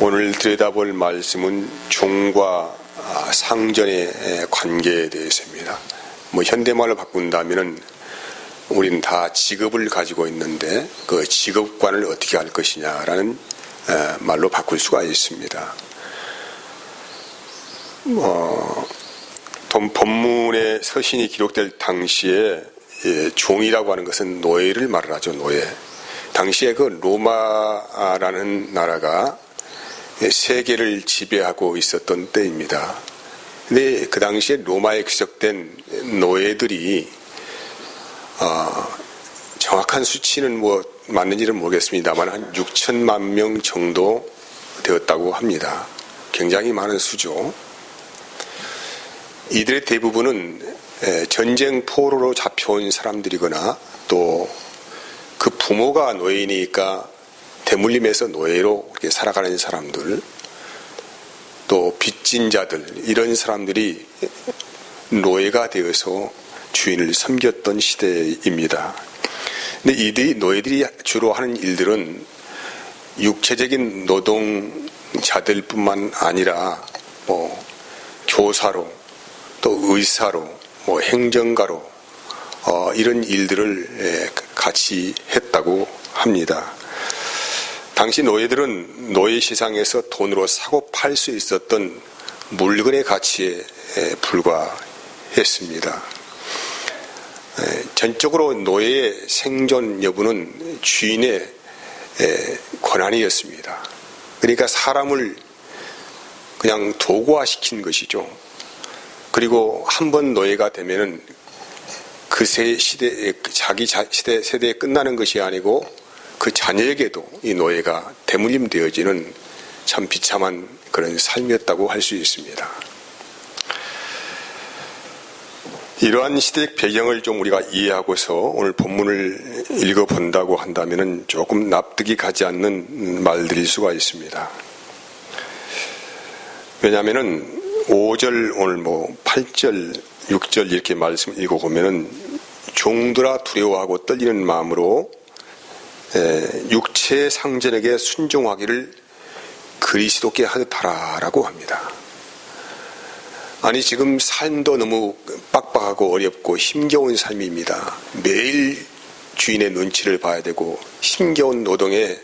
오늘 들여다볼 말씀은 종과 상전의 관계에 대해서입니다. 현대말로 바꾼다면은 우리는 다 직업을 가지고 있는데 그 직업관을 어떻게 할 것이냐라는 말로 바꿀 수가 있습니다. 본문의 서신이 기록될 당시에 종이라고 하는 것은 노예를 말을 하죠. 노예. 당시에 그 로마라는 나라가 세계를 지배하고 있었던 때입니다. 근데 그 당시에 로마에 귀속된 노예들이 정확한 수치는 맞는지는 모르겠습니다만 한 6천만 명 정도 되었다고 합니다. 굉장히 많은 수죠. 이들의 대부분은 전쟁 포로로 잡혀온 사람들이거나 또 그 부모가 노예이니까 대물림에서 노예로 이렇게 살아가는 사람들, 또 빚진 자들, 이런 사람들이 노예가 되어서 주인을 섬겼던 시대입니다. 근데 노예들이 주로 하는 일들은 육체적인 노동자들뿐만 아니라 교사로, 또 의사로, 행정가로 이런 일들을 같이 했다고 합니다. 당시 노예들은 노예 시장에서 돈으로 사고 팔 수 있었던 물건의 가치에 불과했습니다. 전적으로 노예의 생존 여부는 주인의 권한이었습니다. 그러니까 사람을 그냥 도구화시킨 것이죠. 그리고 한 번 노예가 되면은 그 시대에 자기 세대에 끝나는 것이 아니고 그 자녀에게도 이 노예가 대물림되어지는 참 비참한 그런 삶이었다고 할 수 있습니다. 이러한 시대적 배경을 좀 우리가 이해하고서 오늘 본문을 읽어본다고 한다면 조금 납득이 가지 않는 말들일 수가 있습니다. 왜냐하면 5절 오늘 8절 6절 이렇게 말씀을 읽어보면 종들아 두려워하고 떨리는 마음으로 육체의 상전에게 순종하기를 그리스도께 하듯 하라라고 합니다. 아니 지금 삶도 너무 빡빡하고 어렵고 힘겨운 삶입니다. 매일 주인의 눈치를 봐야 되고 힘겨운 노동에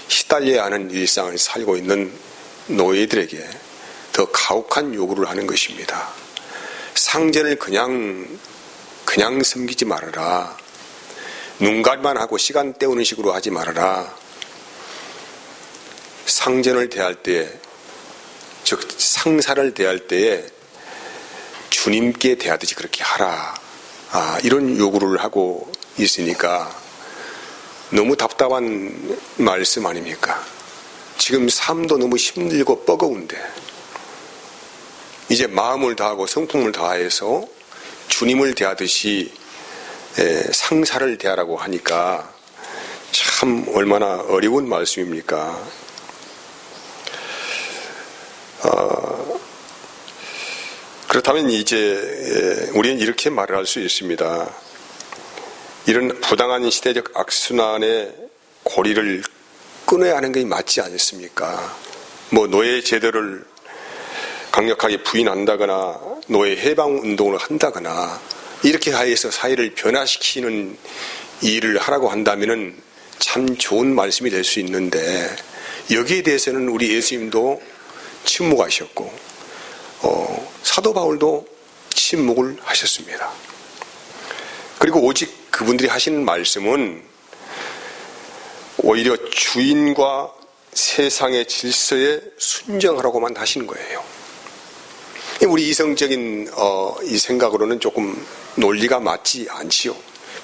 시달려야 하는 일상을 살고 있는 노예들에게 더 가혹한 요구를 하는 것입니다. 상전을 그냥 섬기지 말아라. 눈가리만 하고 시간 때우는 식으로 하지 말아라. 상전을 대할 때, 즉 상사를 대할 때에 주님께 대하듯이 그렇게 하라. 이런 요구를 하고 있으니까 너무 답답한 말씀 아닙니까? 지금 삶도 너무 힘들고 뻐거운데 이제 마음을 다하고 성품을 다해서 주님을 대하듯이 상사를 대하라고 하니까 참 얼마나 어려운 말씀입니까? 그렇다면 이제 우리는 이렇게 말을 할 수 있습니다. 이런 부당한 시대적 악순환의 고리를 끊어야 하는 것이 맞지 않습니까? 노예 제도를 강력하게 부인한다거나 노예 해방 운동을 한다거나 이렇게 하여서 사회를 변화시키는 일을 하라고 한다면 참 좋은 말씀이 될 수 있는데 여기에 대해서는 우리 예수님도 침묵하셨고 사도 바울도 침묵을 하셨습니다. 그리고 오직 그분들이 하시는 말씀은 오히려 주인과 세상의 질서에 순정하라고만 하시는 거예요. 우리 이성적인 이 생각으로는 조금 논리가 맞지 않지요.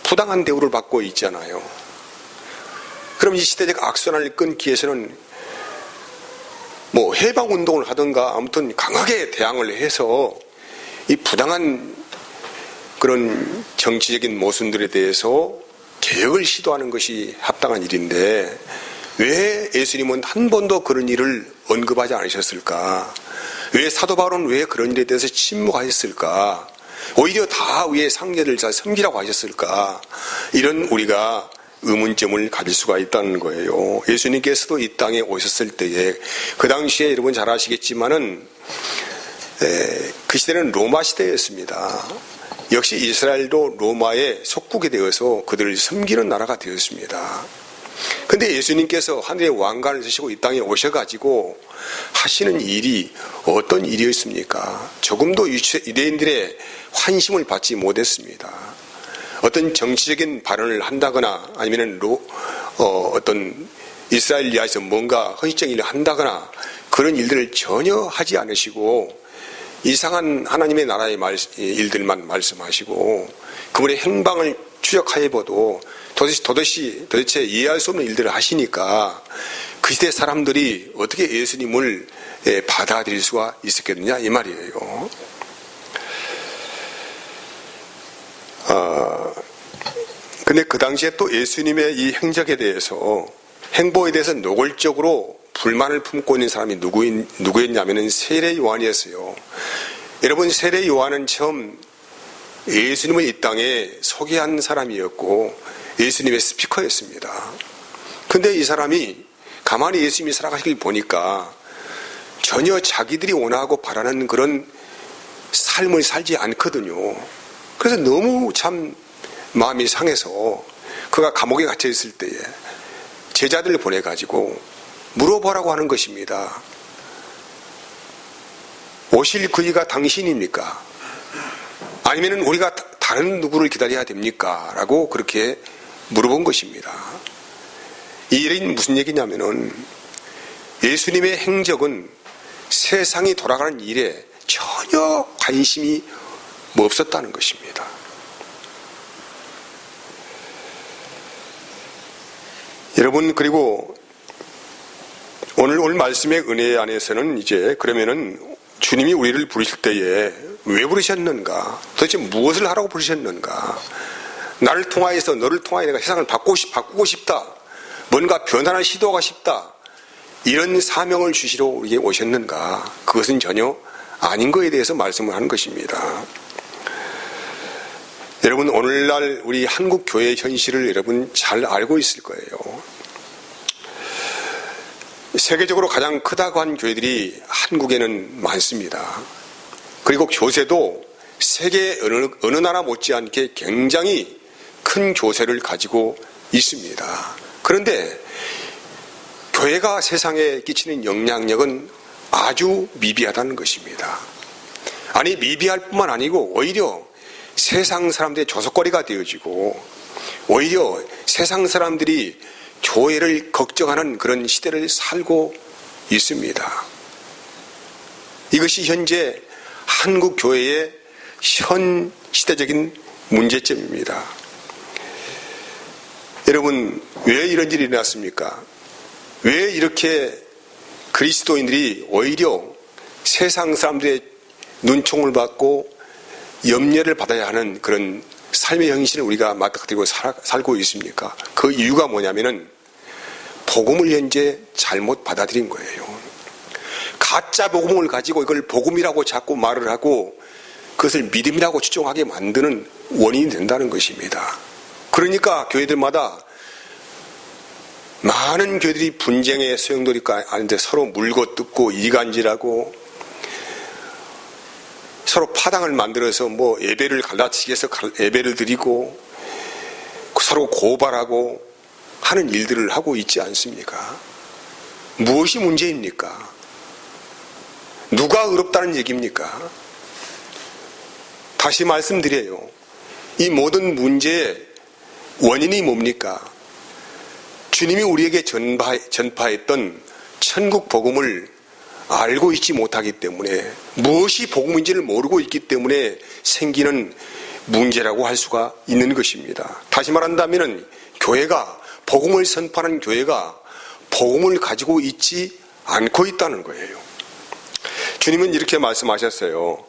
부당한 대우를 받고 있잖아요. 그럼 이 시대적 악순환을 끊기 위해서는 해방운동을 하든가 아무튼 강하게 대항을 해서 이 부당한 그런 정치적인 모순들에 대해서 개혁을 시도하는 것이 합당한 일인데 왜 예수님은 한 번도 그런 일을 언급하지 않으셨을까? 왜 사도 바울은 왜 그런 일에 대해서 침묵하셨을까? 오히려 다 위에 상전을 잘 섬기라고 하셨을까? 이런 우리가 의문점을 가질 수가 있다는 거예요. 예수님께서도 이 땅에 오셨을 때에 그 당시에 여러분 잘 아시겠지만은 그 시대는 로마 시대였습니다. 역시 이스라엘도 로마의 속국이 되어서 그들을 섬기는 나라가 되었습니다. 근데 예수님께서 하늘의 왕관을 쓰시고 이 땅에 오셔가지고 하시는 일이 어떤 일이었습니까? 조금도 유대인들의 환심을 받지 못했습니다. 어떤 정치적인 발언을 한다거나 아니면 어떤 이스라엘 이하에서 뭔가 헌신적인 일을 한다거나 그런 일들을 전혀 하지 않으시고 이상한 하나님의 나라의 일들만 말씀하시고 그분의 행방을 추적하여 봐도 도대체 이해할 수 없는 일들을 하시니까 그 시대 사람들이 어떻게 예수님을 받아들일 수가 있었겠느냐 이 말이에요. 근데 그 당시에 또 예수님의 이 행적에 대해서 행보에 대해서 노골적으로 불만을 품고 있는 사람이 누구였냐면은 세례 요한이었어요. 여러분 세례 요한은 처음 예수님을 이 땅에 소개한 사람이었고 예수님의 스피커였습니다. 근데 이 사람이 가만히 예수님이 살아가시길 보니까 전혀 자기들이 원하고 바라는 그런 삶을 살지 않거든요. 그래서 너무 참 마음이 상해서 그가 감옥에 갇혀 있을 때에 제자들을 보내가지고 물어보라고 하는 것입니다. 오실 그이가 당신입니까? 아니면 우리가 다른 누구를 기다려야 됩니까? 라고 그렇게 물어본 것입니다. 이 일이 무슨 얘기냐면은 예수님의 행적은 세상이 돌아가는 일에 전혀 관심이 없었다는 것입니다. 여러분 그리고 오늘 말씀의 은혜 안에서는 이제 그러면은 주님이 우리를 부르실 때에 왜 부르셨는가? 도대체 무엇을 하라고 부르셨는가? 나를 통하여서 너를 통하여 내가 세상을 바꾸고 싶다. 뭔가 변화를 시도하고 싶다. 이런 사명을 주시러 우리에게 오셨는가? 그것은 전혀 아닌 것에 대해서 말씀을 하는 것입니다. 여러분 오늘날 우리 한국 교회의 현실을 여러분 잘 알고 있을 거예요. 세계적으로 가장 크다고 한 교회들이 한국에는 많습니다. 그리고 교세도 세계 어느 나라 못지않게 굉장히 큰 교세를 가지고 있습니다. 그런데 교회가 세상에 끼치는 영향력은 아주 미비하다는 것입니다. 아니 미비할 뿐만 아니고 오히려 세상 사람들의 조석거리가 되어지고 오히려 세상 사람들이 교회를 걱정하는 그런 시대를 살고 있습니다. 이것이 현재 한국 교회의 현 시대적인 문제점입니다. 여러분 왜 이런 일이 일어났습니까? 왜 이렇게 그리스도인들이 오히려 세상 사람들의 눈총을 받고 염려를 받아야 하는 그런 삶의 현실을 우리가 맞닥뜨리고 살고 있습니까? 그 이유가 뭐냐면은 복음을 현재 잘못 받아들인 거예요. 가짜 복음을 가지고 이걸 복음이라고 자꾸 말을 하고 그것을 믿음이라고 추정하게 만드는 원인이 된다는 것입니다. 그러니까 교회들마다 많은 교회들이 분쟁의 소용돌이가 아닌데 서로 물고 뜯고 이간질하고 서로 파당을 만들어서 뭐 예배를 갈라치기 해서 예배를 드리고 서로 고발하고 하는 일들을 하고 있지 않습니까? 무엇이 문제입니까? 누가 의롭다는 얘기입니까? 다시 말씀드려요. 이 모든 문제의 원인이 뭡니까? 주님이 우리에게 전파했던 천국 복음을 알고 있지 못하기 때문에 무엇이 복음인지를 모르고 있기 때문에 생기는 문제라고 할 수가 있는 것입니다. 다시 말한다면 교회가 복음을 선포하는 교회가 복음을 가지고 있지 않고 있다는 거예요. 주님은 이렇게 말씀하셨어요.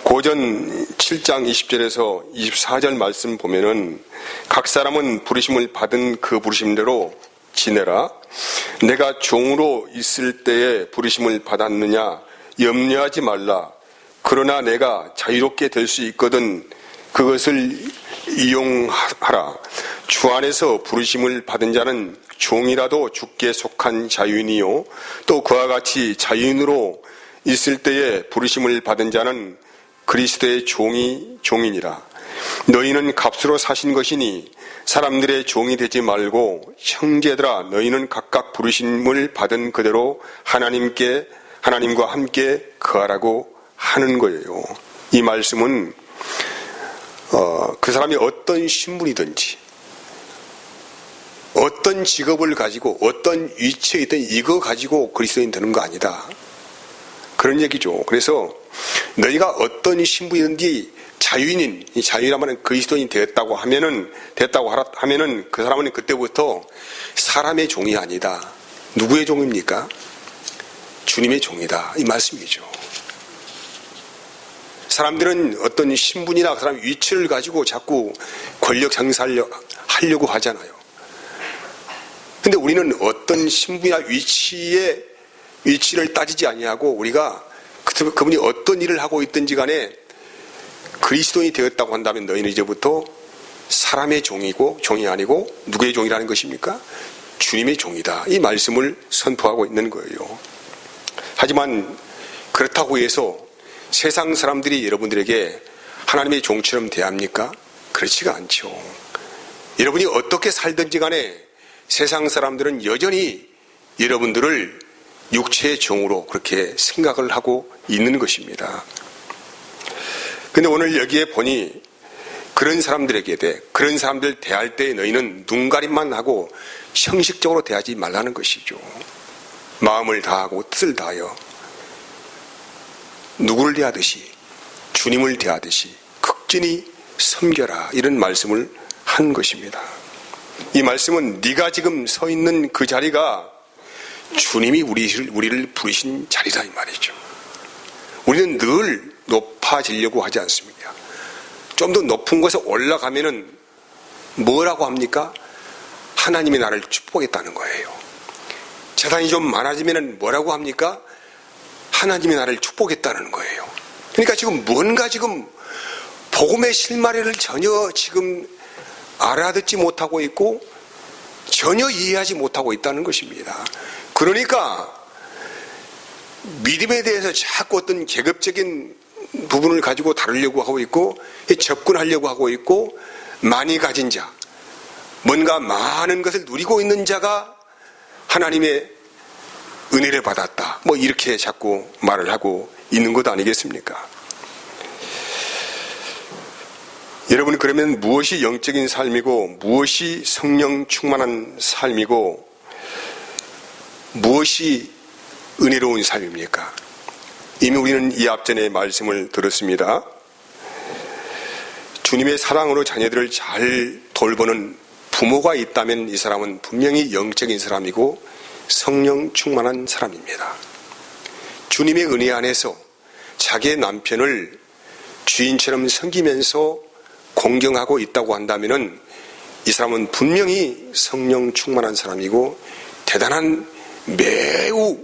고전 7장 20절에서 24절 말씀 보면은 각 사람은 부르심을 받은 그 부르심대로 지내라. 내가 종으로 있을 때에 부르심을 받았느냐 염려하지 말라. 그러나 내가 자유롭게 될 수 있거든 그것을 이용하라. 주 안에서 부르심을 받은 자는 종이라도 주께 속한 자유인이요 또 그와 같이 자유인으로 있을 때에 부르심을 받은 자는 그리스도의 종이니라. 너희는 값으로 사신 것이니 사람들의 종이 되지 말고 형제들아 너희는 각각 부르심을 받은 그대로 하나님과 함께 거하라고 하는 거예요. 이 말씀은 그 사람이 어떤 신분이든지 어떤 직업을 가지고 어떤 위치에 있든 이거 가지고 그리스도인 되는 거 아니다. 그런 얘기죠. 그래서 너희가 어떤 신분이든지 자유인인, 이 자유인이라면 그리스도인이 됐다고 하면은 그 사람은 그때부터 사람의 종이 아니다. 누구의 종입니까? 주님의 종이다. 이 말씀이죠. 사람들은 어떤 신분이나 그 사람의 위치를 가지고 자꾸 권력 장사하려고 하잖아요. 근데 우리는 어떤 신분이나 위치를 따지지 아니하고 우리가 그분이 어떤 일을 하고 있든지 간에 그리스도인이 되었다고 한다면 너희는 이제부터 사람의 종이 아니고 누구의 종이라는 것입니까? 주님의 종이다. 이 말씀을 선포하고 있는 거예요. 하지만 그렇다고 해서 세상 사람들이 여러분들에게 하나님의 종처럼 대합니까? 그렇지가 않죠. 여러분이 어떻게 살든지 간에 세상 사람들은 여전히 여러분들을 육체의 종으로 그렇게 생각을 하고 있는 것입니다. 근데 오늘 여기에 보니 그런 사람들 대할 때 너희는 눈가림만 하고 형식적으로 대하지 말라는 것이죠. 마음을 다하고 뜻을 다하여 누구를 대하듯이 주님을 대하듯이 극진히 섬겨라 이런 말씀을 한 것입니다. 이 말씀은 네가 지금 서 있는 그 자리가 주님이 우리를 부르신 자리다 이 말이죠. 우리는 늘 높아지려고 하지 않습니다. 좀 더 높은 곳에 올라가면은 뭐라고 합니까? 하나님이 나를 축복했다는 거예요. 재산이 좀 많아지면은 뭐라고 합니까? 하나님이 나를 축복했다는 거예요. 그러니까 지금 뭔가 복음의 실마리를 전혀 지금 알아듣지 못하고 있고 전혀 이해하지 못하고 있다는 것입니다. 그러니까 믿음에 대해서 자꾸 어떤 계급적인 부분을 가지고 다루려고 하고 있고 접근하려고 하고 있고 많이 가진 자, 뭔가 많은 것을 누리고 있는 자가 하나님의 은혜를 받았다. 이렇게 자꾸 말을 하고 있는 것 아니겠습니까? 여러분 그러면 무엇이 영적인 삶이고 무엇이 성령 충만한 삶이고 무엇이 은혜로운 삶입니까? 이미 우리는 이 앞전에 말씀을 들었습니다. 주님의 사랑으로 자녀들을 잘 돌보는 부모가 있다면 이 사람은 분명히 영적인 사람이고 성령 충만한 사람입니다. 주님의 은혜 안에서 자기의 남편을 주인처럼 섬기면서 공경하고 있다고 한다면 이 사람은 분명히 성령 충만한 사람이고 대단한 매우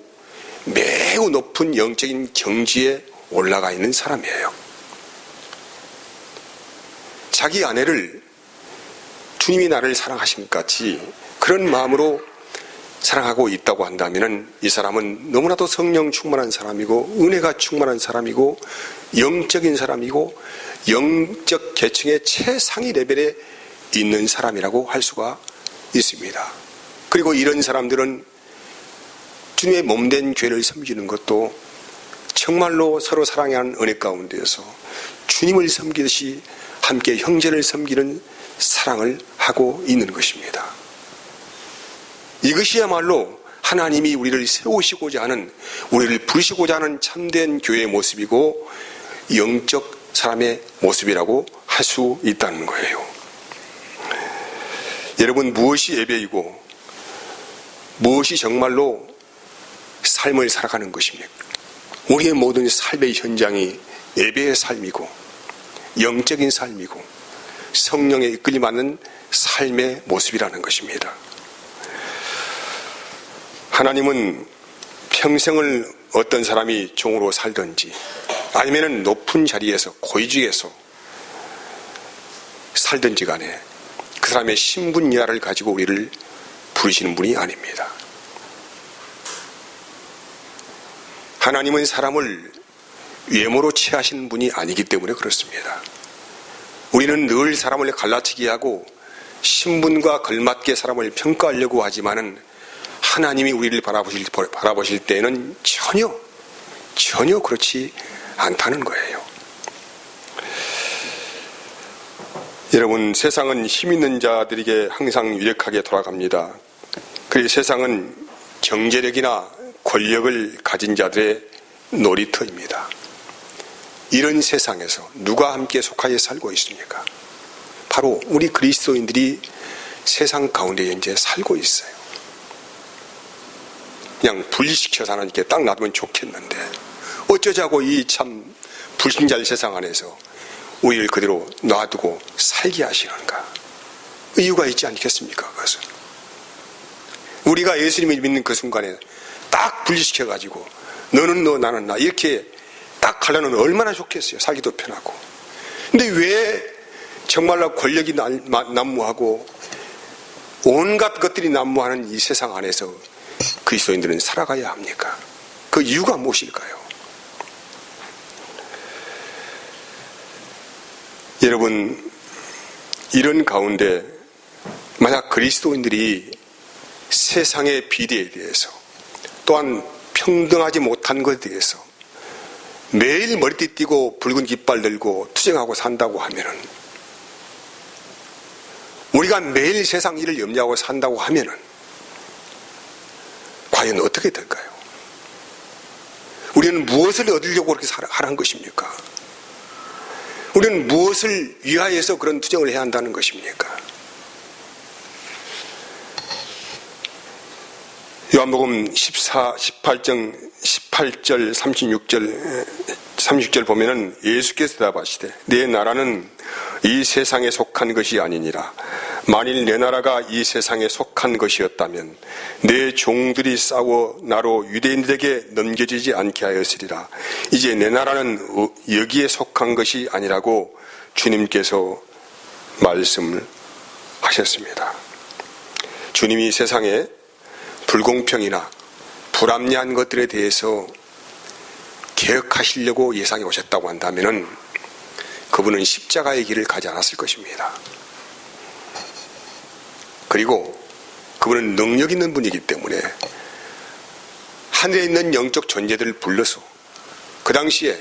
높은 영적인 경지에 올라가 있는 사람이에요. 자기 아내를 주님이 나를 사랑하신 것 같이 그런 마음으로 사랑하고 있다고 한다면 이 사람은 너무나도 성령 충만한 사람이고 은혜가 충만한 사람이고 영적인 사람이고 영적 계층의 최상위 레벨에 있는 사람이라고 할 수가 있습니다. 그리고 이런 사람들은 주님의 몸된 교회를 섬기는 것도 정말로 서로 사랑하는 은혜 가운데에서 주님을 섬기듯이 함께 형제를 섬기는 사랑을 하고 있는 것입니다. 이것이야말로 하나님이 우리를 세우시고자 하는, 우리를 부르시고자 하는 참된 교회의 모습이고 영적 사람의 모습이라고 할 수 있다는 거예요. 여러분, 무엇이 예배이고 무엇이 정말로 삶을 살아가는 것입니까? 우리의 모든 삶의 현장이 예배의 삶이고 영적인 삶이고 성령의 이끌림 받는 삶의 모습이라는 것입니다. 하나님은 평생을 어떤 사람이 종으로 살든지 아니면 높은 자리에서 고위직에서 살든지 간에 그 사람의 신분 이하를 가지고 우리를 부르시는 분이 아닙니다. 하나님은 사람을 외모로 취하시는 분이 아니기 때문에 그렇습니다. 우리는 늘 사람을 갈라치기 하고 신분과 걸맞게 사람을 평가하려고 하지만은 하나님이 우리를 바라보실 때에는 전혀 그렇지 않다는 거예요. 여러분, 세상은 힘 있는 자들에게 항상 유력하게 돌아갑니다. 그리고 세상은 경제력이나 권력을 가진 자들의 놀이터입니다. 이런 세상에서 누가 함께 속하여 살고 있습니까? 바로 우리 그리스도인들이 세상 가운데 현재 살고 있어요. 그냥 분리시켜서 하나님께 딱 놔두면 좋겠는데 어쩌자고 이 참 불신자의 세상 안에서 우리를 그대로 놔두고 살게 하시는가? 이유가 있지 않겠습니까? 그것은 우리가 예수님을 믿는 그 순간에 딱 분리시켜가지고 너는 너 나는 나 이렇게 딱 하려면 얼마나 좋겠어요. 살기도 편하고. 근데 왜 정말로 권력이 난무하고 온갖 것들이 난무하는 이 세상 안에서 그리스도인들은 살아가야 합니까? 그 이유가 무엇일까요? 여러분, 이런 가운데 만약 그리스도인들이 세상의 비리에 대해서 또한 평등하지 못한 것에 대해서 매일 머리띠 띠고 붉은 깃발 들고 투쟁하고 산다고 하면은, 우리가 매일 세상 일을 염려하고 산다고 하면은 과연 어떻게 될까요? 우리는 무엇을 얻으려고 그렇게 하라는 것입니까? 우리는 무엇을 위하여서 그런 투쟁을 해야 한다는 것입니까? 요한복음 18절 36절 보면은 예수께서 대답하시되 내 나라는 이 세상에 속한 것이 아니니라. 만일 내 나라가 이 세상에 속한 것이었다면 내 종들이 싸워 나로 유대인들에게 넘겨지지 않게 하였으리라. 이제 내 나라는 여기에 속한 것이 아니라고 주님께서 말씀을 하셨습니다. 주님이 세상에 불공평이나 불합리한 것들에 대해서 개혁하시려고 예상해 오셨다고 한다면은 그분은 십자가의 길을 가지 않았을 것입니다. 그리고 그분은 능력 있는 분이기 때문에 하늘에 있는 영적 존재들을 불러서 그 당시에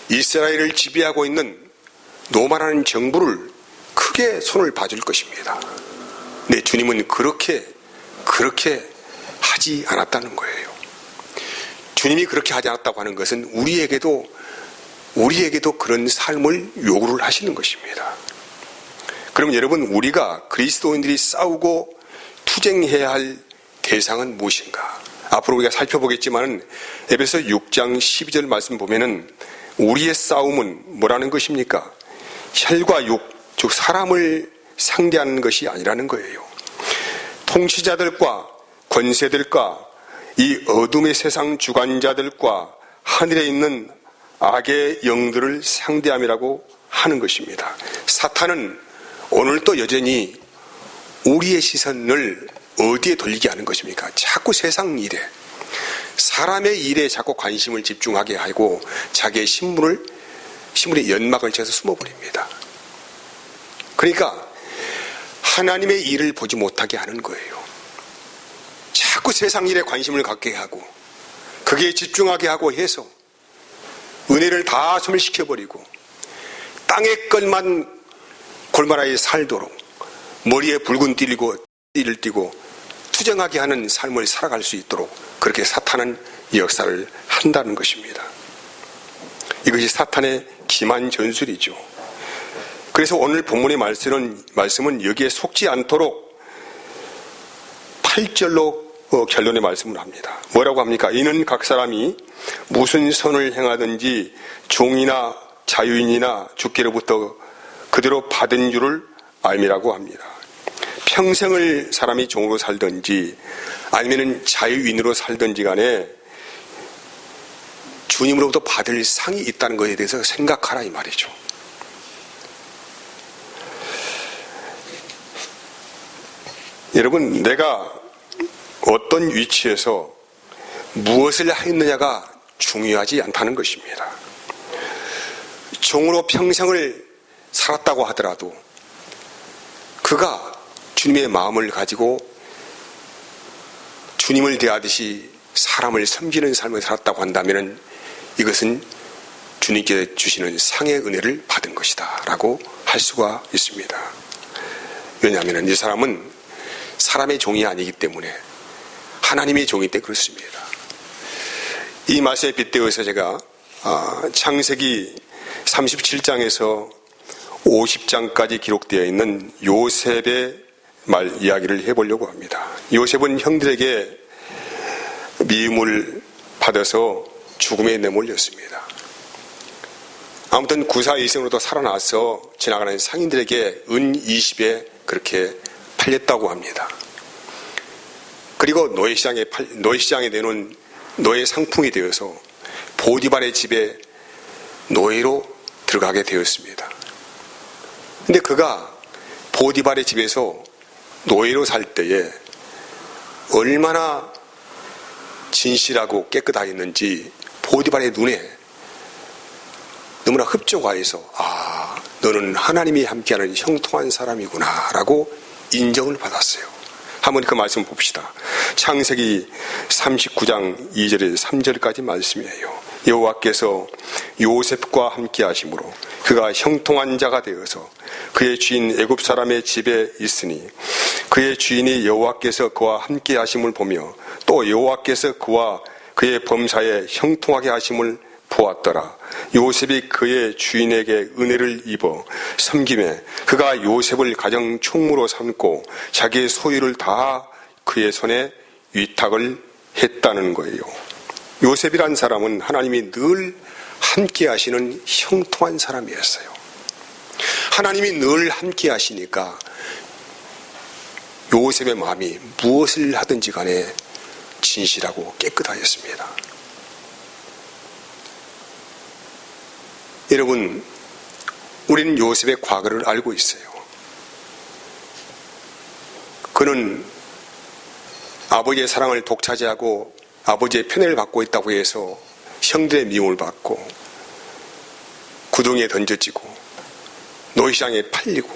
이스라엘을 지배하고 있는 로마라는 정부를 크게 손을 봐줄 것입니다. 네, 주님은 그렇게 하지 않았다는 거예요. 주님이 그렇게 하지 않았다고 하는 것은 우리에게도 그런 삶을 요구를 하시는 것입니다. 그러면 여러분, 우리가 그리스도인들이 싸우고 투쟁해야 할 대상은 무엇인가? 앞으로 우리가 살펴보겠지만 에베소 6장 12절 말씀 보면은 우리의 싸움은 뭐라는 것입니까? 혈과 육, 즉 사람을 상대하는 것이 아니라는 거예요. 통치자들과 권세들과 이 어둠의 세상 주관자들과 하늘에 있는 악의 영들을 상대함이라고 하는 것입니다. 사탄은 오늘도 여전히 우리의 시선을 어디에 돌리게 하는 것입니까? 자꾸 세상 일에, 사람의 일에 자꾸 관심을 집중하게 하고 자기의 신분의 연막을 쳐서 숨어버립니다. 그러니까 하나님의 일을 보지 못하게 하는 거예요. 자꾸 세상 일에 관심을 갖게 하고 거기에 집중하게 하고 해서 은혜를 다 소멸시켜버리고 땅의 것만 골마라에 살도록 머리에 붉은 띠를 띠고 투쟁하게 하는 삶을 살아갈 수 있도록 그렇게 사탄은 역사를 한다는 것입니다. 이것이 사탄의 기만 전술이죠. 그래서 오늘 본문의 말씀은 여기에 속지 않도록 8절로 결론의 말씀을 합니다. 뭐라고 합니까? 이는 각 사람이 무슨 선을 행하든지 종이나 자유인이나 주께로부터 그대로 받은 줄을 알미라고 합니다. 평생을 사람이 종으로 살든지 아니면 자유인으로 살든지 간에 주님으로부터 받을 상이 있다는 것에 대해서 생각하라 이 말이죠. 여러분, 내가 어떤 위치에서 무엇을 하였느냐가 중요하지 않다는 것입니다. 종으로 평생을 살았다고 하더라도 그가 주님의 마음을 가지고 주님을 대하듯이 사람을 섬기는 삶을 살았다고 한다면 이것은 주님께 주시는 상의 은혜를 받은 것이다 라고 할 수가 있습니다. 왜냐하면 이 사람은 사람의 종이 아니기 때문에 하나님의 종이기 때문에 그렇습니다. 이 말씀에 빗대어서 제가 창세기 37장에서 50장까지 기록되어 있는 요셉의 말 이야기를 해보려고 합니다. 요셉은 형들에게 미움을 받아서 죽음에 내몰렸습니다. 아무튼 구사이생으로도 살아나서 지나가는 상인들에게 은 20에 그렇게 팔렸다고 합니다. 그리고 노예시장에 내놓은 노예 상품이 되어서 보디발의 집에 노예로 들어가게 되었습니다. 근데 그가 보디발의 집에서 노예로 살 때에 얼마나 진실하고 깨끗하였는지 보디발의 눈에 너무나 흡족하여서 너는 하나님이 함께하는 형통한 사람이구나 라고 인정을 받았어요. 한번 그 말씀 봅시다. 창세기 39장 2절에서 3절까지 말씀이에요. 여호와께서 요셉과 함께 하심으로 그가 형통한 자가 되어서 그의 주인 애굽 사람의 집에 있으니 그의 주인이 여호와께서 그와 함께 하심을 보며 또 여호와께서 그와 그의 범사에 형통하게 하심을 보았더라. 요셉이 그의 주인에게 은혜를 입어 섬김에 그가 요셉을 가정 총무로 삼고 자기의 소유를 다 그의 손에 위탁을 했다는 거예요. 요셉이란 사람은 하나님이 늘 함께 하시는 형통한 사람이었어요. 하나님이 늘 함께 하시니까 요셉의 마음이 무엇을 하든지 간에 진실하고 깨끗하였습니다. 여러분, 우리는 요셉의 과거를 알고 있어요. 그는 아버지의 사랑을 독차지하고 아버지의 편애를 받고 있다고 해서 형들의 미움을 받고 구덩이에 던져지고 노예시장에 팔리고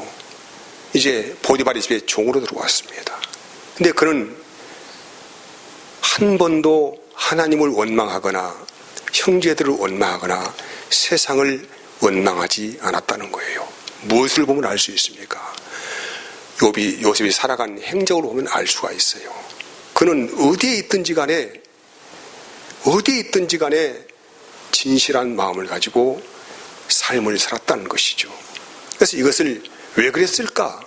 이제 보디발의 집에 종으로 들어왔습니다. 근데 그는 한 번도 하나님을 원망하거나 형제들을 원망하거나 세상을 원망하지 않았다는 거예요. 무엇을 보면 알 수 있습니까? 요셉이 살아간 행적을 보면 알 수가 있어요. 그는 어디에 있든지 간에 진실한 마음을 가지고 삶을 살았다는 것이죠. 그래서 이것을 왜 그랬을까?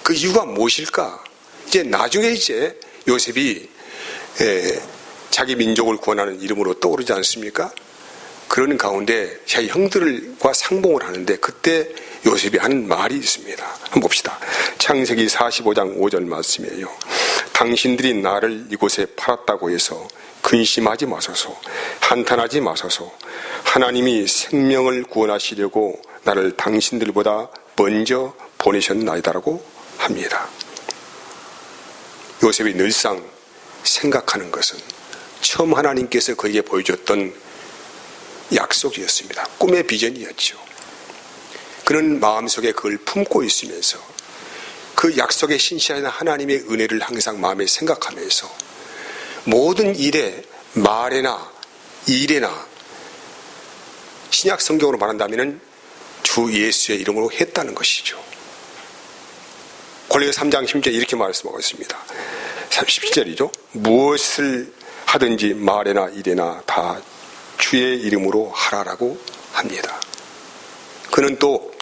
그 이유가 무엇일까? 이제 나중에 요셉이 자기 민족을 구원하는 이름으로 떠오르지 않습니까? 그러는 가운데 자기 형들과 상봉을 하는데 그때 요셉이 하는 말이 있습니다. 한번 봅시다. 창세기 45장 5절 말씀이에요. 당신들이 나를 이곳에 팔았다고 해서 근심하지 마소서, 한탄하지 마소서. 하나님이 생명을 구원하시려고 나를 당신들보다 먼저 보내셨나이다라고 합니다. 요셉이 늘상 생각하는 것은 처음 하나님께서 그에게 보여줬던 약속이었습니다. 꿈의 비전이었죠. 그는 마음속에 그걸 품고 있으면서 그 약속의 신실한 하나님의 은혜를 항상 마음에 생각하면서 모든 일에 말에나 일에나 신약 성경으로 말한다면 주 예수의 이름으로 했다는 것이죠. 골로새 3장 10절 이렇게 말씀하고 있습니다. 37절이죠. 무엇을 하든지 말에나 일에나 다 주의 이름으로 하라라고 합니다. 그는 또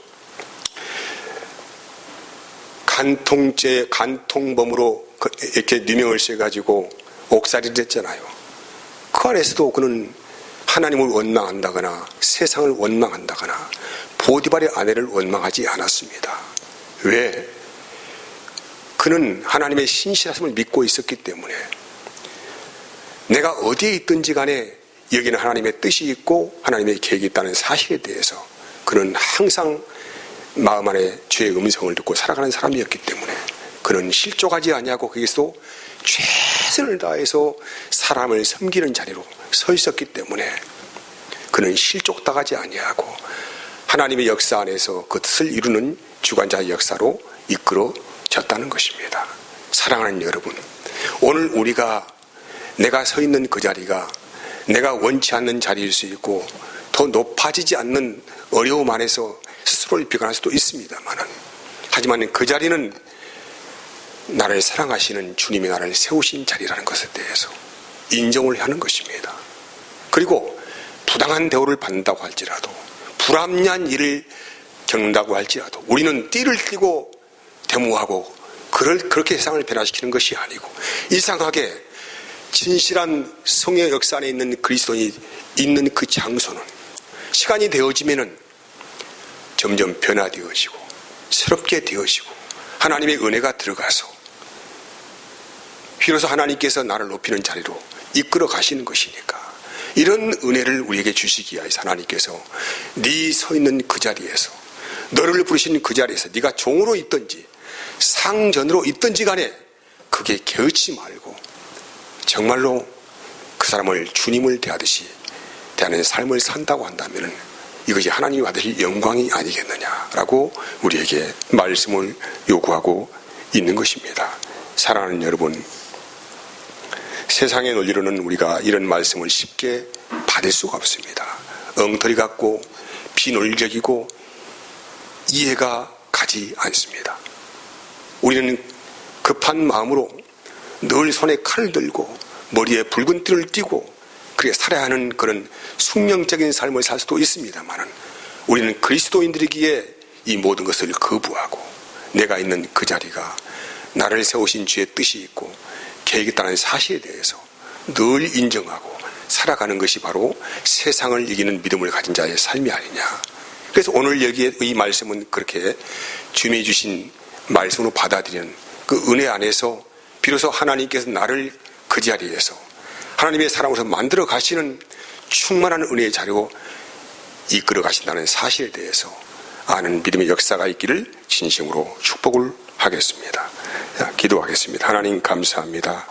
간통범으로 이렇게 누명을 씌워가지고 옥살이를 했잖아요. 그 안에서도 그는 하나님을 원망한다거나 세상을 원망한다거나 보디발의 아내를 원망하지 않았습니다. 왜? 그는 하나님의 신실하심을 믿고 있었기 때문에 내가 어디에 있든지 간에 여기는 하나님의 뜻이 있고 하나님의 계획이 있다는 사실에 대해서 그는 항상 마음 안에 주의 음성을 듣고 살아가는 사람이었기 때문에 그는 실족하지 아니하고 거기서 최선을 다해서 사람을 섬기는 자리로 서 있었기 때문에 그는 실족당하지 아니하고 하나님의 역사 안에서 그 뜻을 이루는 주관자의 역사로 이끌어졌다는 것입니다. 사랑하는 여러분, 오늘 우리가 내가 서 있는 그 자리가 내가 원치 않는 자리일 수 있고 더 높아지지 않는 어려움 안에서 스스로를 비관할 수도 있습니다만, 하지만 그 자리는 나를 사랑하시는 주님이 나를 세우신 자리라는 것에 대해서 인정을 하는 것입니다. 그리고 부당한 대우를 받는다고 할지라도, 불합리한 일을 겪는다고 할지라도 우리는 띠를 띠고 데모하고 그렇게 세상을 변화시키는 것이 아니고, 이상하게 진실한 성의 역사 안에 있는 그리스도인이 있는 그 장소는 시간이 되어지면은 점점 변화되어지고 새롭게 되어지고 하나님의 은혜가 들어가서 비로소 하나님께서 나를 높이는 자리로 이끌어 가시는 것이니까, 이런 은혜를 우리에게 주시기 위해서 하나님께서 네 서 있는 그 자리에서, 너를 부르신 그 자리에서 네가 종으로 있든지 상전으로 있든지 간에 그게 개의치 말고 정말로 그 사람을 주님을 대하듯이 대하는 삶을 산다고 한다면 이것이 하나님이 받으실 영광이 아니겠느냐라고 우리에게 말씀을 요구하고 있는 것입니다. 사랑하는 여러분, 세상의 논리로는 우리가 이런 말씀을 쉽게 받을 수가 없습니다. 엉터리 같고 비논리적이고 이해가 가지 않습니다. 우리는 급한 마음으로 늘 손에 칼을 들고 머리에 붉은 띠를 띠고 그렇게 살아야 하는 그런 숙명적인 삶을 살 수도 있습니다만, 우리는 그리스도인들이기에 이 모든 것을 거부하고 내가 있는 그 자리가 나를 세우신 주의 뜻이 있고 계획이 있다는 사실에 대해서 늘 인정하고 살아가는 것이 바로 세상을 이기는 믿음을 가진 자의 삶이 아니냐. 그래서 오늘 여기에 이 말씀은 그렇게 주님이 주신 말씀으로 받아들이는 그 은혜 안에서 비로소 하나님께서 나를 그 자리에서 하나님의 사랑으로서 만들어 가시는 충만한 은혜의 자리로 이끌어 가신다는 사실에 대해서 아는 믿음의 역사가 있기를 진심으로 축복을 하겠습니다. 기도하겠습니다. 하나님 감사합니다.